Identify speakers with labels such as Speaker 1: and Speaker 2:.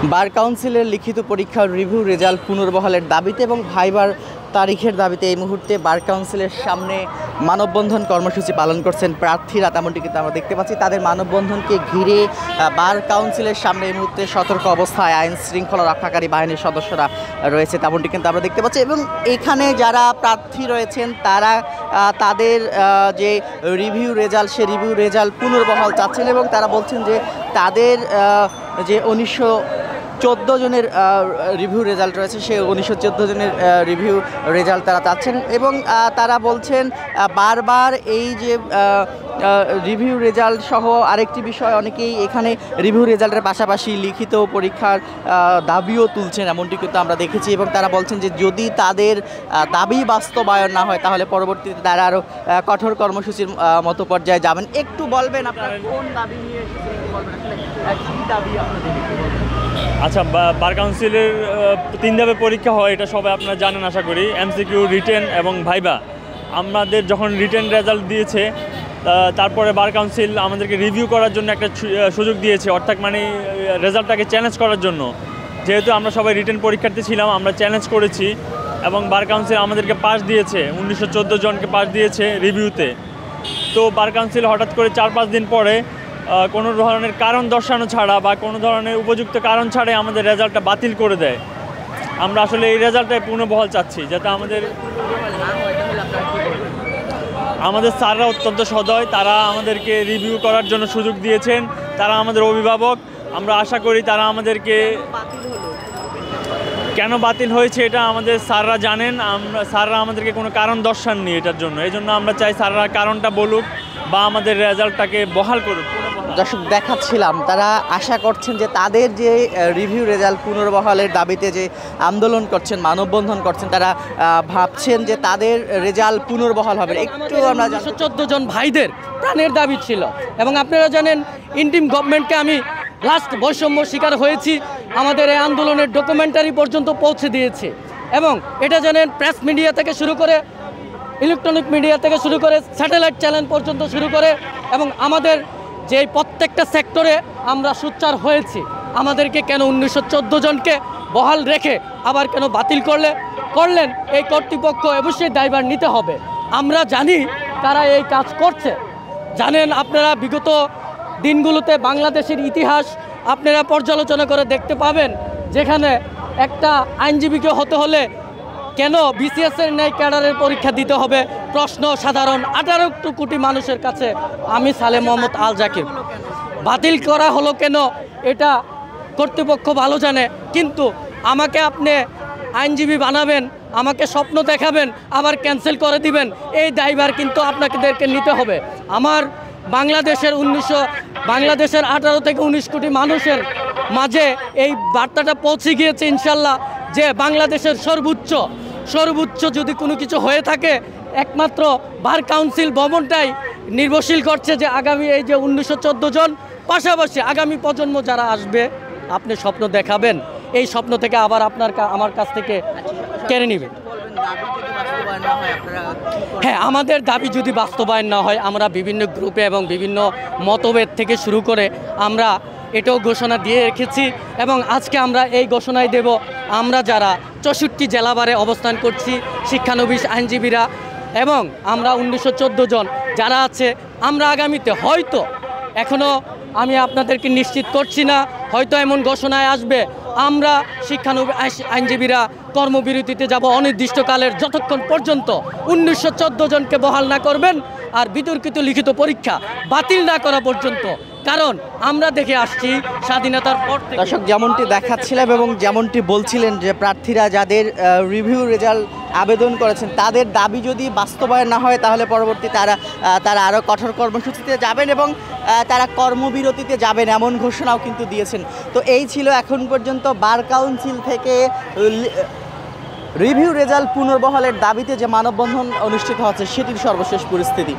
Speaker 1: বার কাউন্সিলের লিখিত পরীক্ষার রিভিউ রেজাল্ট পুনর্বহালের দাবিতে এবং ভাইবার তারিখের দাবিতে এই মুহূর্তে বার কাউন্সিলের সামনে মানববন্ধন কর্মসূচি পালন করছেন প্রার্থীরা, তেমনটি কিন্তু আমরা দেখতে পাচ্ছি। তাদের মানববন্ধনকে ঘিরে বার কাউন্সিলের সামনে এই মুহূর্তে সতর্ক অবস্থায় আইন শৃঙ্খলা রক্ষাকারী বাহিনীর সদস্যরা রয়েছে, তেমনটি কিন্তু আমরা দেখতে পাচ্ছি। এবং এখানে যারা প্রার্থী রয়েছেন তারা তাদের যে রিভিউ রেজাল্ট, সে রিভিউ রেজাল্ট পুনর্বহাল চাচ্ছেন এবং তারা বলছেন যে তাদের যে 1914 জনের রিভিউ রেজাল্ট রয়েছে, সেই 1914 জনের রিভিউ রেজাল্ট তারা চাচ্ছেন এবং তারা বলছেন বারবার এই যে রিভিউ রেজাল্ট সহ আরেকটি বিষয়, অনেকেই এখানে রিভিউ রেজাল্টের পাশাপাশি লিখিত পরীক্ষার দাবিও তুলছেন, এমনটি কিন্তু আমরা দেখেছি। এবং তারা বলছেন যে যদি তাদের দাবি বাস্তবায়ন না হয় তাহলে পরবর্তীতে তারা আরও কঠোর কর্মসূচির মতো পর্যায়ে যাবেন। একটু বলবেন আপনার কোন দাবি নিয়ে দাবি আপনাদের?
Speaker 2: আচ্ছা, বার কাউন্সিলের 3 ধাপে পরীক্ষা হয়, এটা সবাই আপনারা জানেন আশা করি। এমসিকিউ, রিটেন এবং ভাইবা। আমাদের যখন রিটেন রেজাল্ট দিয়েছে তারপরে বার কাউন্সিল আমাদেরকে রিভিউ করার জন্য একটা সুযোগ দিয়েছে, অর্থাৎ মানে রেজাল্টটাকে চ্যালেঞ্জ করার জন্য। যেহেতু আমরা সবাই রিটেন পরীক্ষার্থী ছিলাম, আমরা চ্যালেঞ্জ করেছি এবং বার কাউন্সিল আমাদেরকে পাস দিয়েছে, 1914 জনকে পাস দিয়েছে রিভিউতে। তো বার কাউন্সিল হঠাৎ করে 4-5 দিন পরে কোনো ধরনের কারণ দর্শানো ছাড়া বা কোনো ধরনের উপযুক্ত কারণ ছাড়াই আমাদের রেজাল্টটা বাতিল করে দেয়। আমরা আসলে এই রেজাল্টটাই পুনর্বহাল চাচ্ছি, যাতে আমাদের স্যাররা অত্যন্ত সদয়, তারা আমাদেরকে রিভিউ করার জন্য সুযোগ দিয়েছেন, তারা আমাদের অভিভাবক। আমরা আশা করি তারা আমাদেরকে কেন বাতিল হয়েছে এটা আমাদের স্যাররা জানেন। স্যাররা আমাদেরকে কোনো কারণ দর্শাননি এটার জন্য। এই জন্য আমরা চাই স্যাররা কারণটা বলুক বা আমাদের রেজাল্টটাকে বহাল করুক।
Speaker 1: দর্শক দেখাচ্ছিলাম, তারা আশা করছেন যে তাদের যে রিভিউ রেজাল্ট পুনর্বহালের দাবিতে যে আন্দোলন করছেন, মানববন্ধন করছেন, তারা ভাবছেন যে তাদের রেজাল্ট পুনর্বহাল হবে। একটু আমরা
Speaker 3: 14 জন ভাইদের প্রাণের দাবি ছিল এবং আপনারা জানেন ইন্টিম গভর্নমেন্টকে আমি লাস্ট বৈষম্য শিকার হয়েছি, আমাদের এই আন্দোলনের ডকুমেন্টারি পর্যন্ত পৌঁছে দিয়েছে। এবং এটা জানেন প্রেস মিডিয়া থেকে শুরু করে, ইলেকট্রনিক মিডিয়া থেকে শুরু করে, স্যাটেলাইট চ্যানেল পর্যন্ত শুরু করে, এবং আমাদের যে প্রত্যেকটা সেক্টরে আমরা সোচ্চার হয়েছি। আমাদেরকে কেন 1914 জনকে বহাল রেখে আবার কেন বাতিল করলেন, এই কর্তৃপক্ষ অবশ্যই দায়ভার নিতে হবে। আমরা জানি তারা এই কাজ করছে। জানেন আপনারা বিগত দিনগুলোতে বাংলাদেশের ইতিহাস আপনারা পর্যালোচনা করে দেখতে পাবেন, যেখানে একটা আইনজীবীকে হতে হলে কেন বিসিএসের ন্যায় ক্যাডারের পরীক্ষা দিতে হবে, প্রশ্ন সাধারণ 18 কোটি মানুষের কাছে। আমি সালেম মোহাম্মদ আল জাকির। বাতিল করা হলো কেন এটা কর্তৃপক্ষ ভালো জানে, কিন্তু আমাকে আপনি আইনজীবী বানাবেন, আমাকে স্বপ্ন দেখাবেন, আবার ক্যান্সেল করে দিবেন, এই দায়ভার কিন্তু আপনাদেরকে নিতে হবে। আমার বাংলাদেশের 18 থেকে 19 কোটি মানুষের মাঝে এই বার্তাটা পৌঁছে গিয়েছে ইনশাল্লাহ, যে বাংলাদেশের সর্বোচ্চ যদি কোনো কিছু হয়ে থাকে একমাত্র বার কাউন্সিল ভবনটাই নির্ভরশীল করছে যে আগামী এই যে 1914 জন, পাশাপাশি আগামী প্রজন্ম যারা আসবে আপনি স্বপ্ন দেখাবেন, এই স্বপ্ন থেকে আবার আমার কাছ থেকে কেড়ে নেবেন। হ্যাঁ, আমাদের দাবি যদি বাস্তবায়ন না হয়, আমরা বিভিন্ন গ্রুপে এবং বিভিন্ন মতভেদ থেকে শুরু করে আমরা এটাও ঘোষণা দিয়ে রেখেছি এবং আজকে আমরা এই ঘোষণাই দেব। আমরা যারা 64 জেলাবারে অবস্থান করছি, শিক্ষানবিশ আইনজীবীরা এবং আমরা 1914 জন যারা আছে, আমরা আগামীতে হয়তো, এখনও আমি আপনাদেরকে নিশ্চিত করছি না, হয়তো এমন ঘোষণায় আসবে আমরা শিক্ষানবিশ আইনজীবীরা কর্মবিরতিতে যাব অনির্দিষ্টকালের, যতক্ষণ পর্যন্ত 1914 জনকে বহাল না করবেন আর বিতর্কিত লিখিত পরীক্ষা বাতিল না করা পর্যন্ত। কারণ আমরা দেখে আসছি স্বাধীনতার পর থেকে।
Speaker 1: দর্শক যেমনটি দেখাচ্ছিলাম এবং যেমনটি বলছিলেন যে প্রার্থীরা যাদের রিভিউ রেজাল্ট আবেদন করেছেন তাদের দাবি যদি বাস্তবায়ন না হয় তাহলে পরবর্তী তারা আরও কঠোর কর্মসূচিতে যাবেন এবং তারা কর্মবিরতিতে যাবেন, এমন ঘোষণাও কিন্তু দিয়েছেন। তো এই ছিল এখন পর্যন্ত বার কাউন্সিল থেকে রিভিউ রেজাল্ট পুনর্বহালের দাবিতে যে মানববন্ধন অনুষ্ঠিত হচ্ছে সেটির সর্বশেষ পরিস্থিতি।